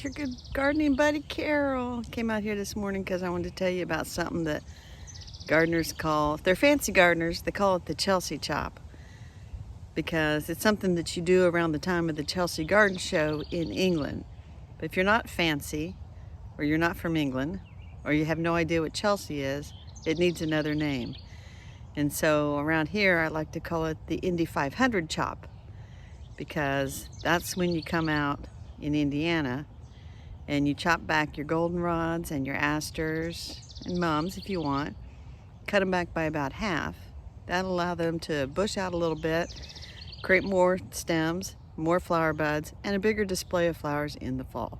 Your good gardening buddy Carol came out here this morning because I wanted to tell you about something that gardeners call, if they're fancy gardeners, they call it the Chelsea chop, because it's something that you do around the time of the Chelsea Garden Show in England. But if you're not fancy, or you're not from England, or you have no idea what Chelsea is, it needs another name. And so around here I like to call it the Indy 500 chop, because that's when you come out in Indiana and you chop back your goldenrods and your asters and mums if you want. Cut them back by about half. That'll allow them to bush out a little bit, create more stems, more flower buds, and a bigger display of flowers in the fall.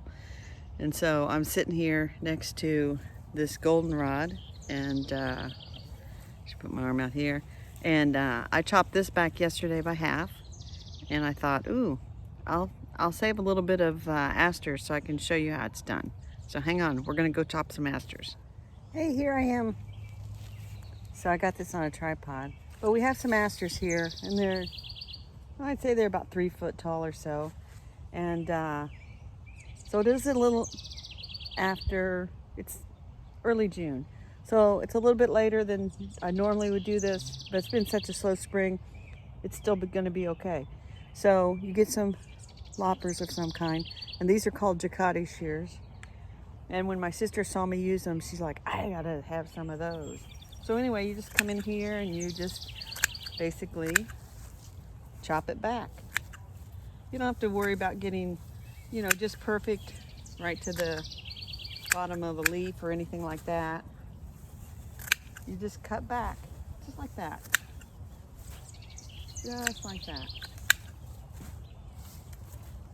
And so I'm sitting here next to this goldenrod, and just put my arm out here, and I chopped this back yesterday by half, and I thought, ooh, I'll save a little bit of asters so I can show you how it's done. So hang on, we're gonna go chop some asters. Hey, here I am. So I got this on a tripod, but we have some asters here, and they're, I'd say they're about 3 foot tall or so. And so it is a little after, it's early June. So it's a little bit later than I normally would do this, but it's been such a slow spring, it's still gonna be okay. So you get some loppers of some kind, and these are called Jacquard shears. And when my sister saw me use them, she's like, I gotta have some of those. So anyway, you just come in here and you just basically chop it back. You don't have to worry about getting, you know, just perfect right to the bottom of a leaf or anything like that. You just cut back, just like that. Just like that.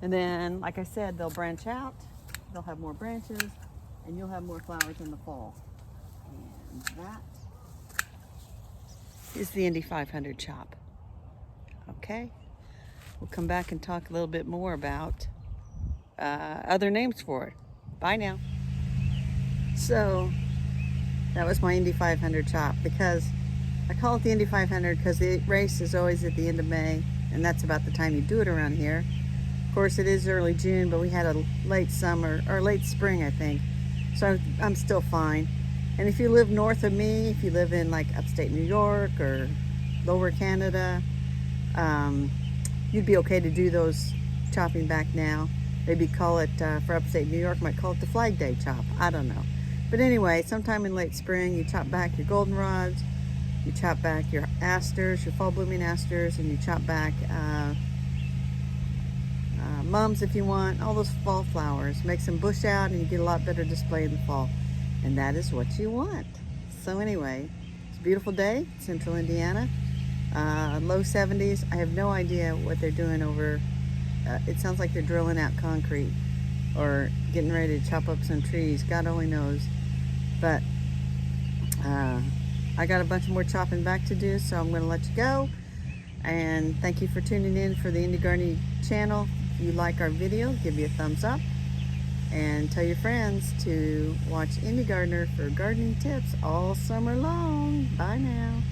And then, like I said, they'll branch out, they'll have more branches, and you'll have more flowers in the fall. And that is the Indy 500 chop. Okay, we'll come back and talk a little bit more about other names for it. Bye now. So that was my Indy 500 chop, because I call it the Indy 500 because the race is always at the end of May, and that's about the time you do it around here. Of course, it is early June, but we had a late summer, or late spring, I think. So I'm still fine. And if you live north of me, if you live in like upstate New York or lower Canada, you'd be okay to do those chopping back now. Maybe call it, for upstate New York, might call it the Flag Day chop. I don't know. But anyway, sometime in late spring, you chop back your goldenrods, you chop back your asters, your fall blooming asters, and you chop back mums if you want, all those fall flowers. Makes them bush out and you get a lot better display in the fall. And that is what you want. So anyway, it's a beautiful day, central Indiana. Low 70s. I have no idea what they're doing over, it sounds like they're drilling out concrete or getting ready to chop up some trees. God only knows. But I got a bunch more chopping back to do, so I'm going to let you go. And thank you for tuning in for the Indie Gardening channel. If you like our video, give me a thumbs up, and tell your friends to watch Indie Gardener for gardening tips all summer long. Bye now.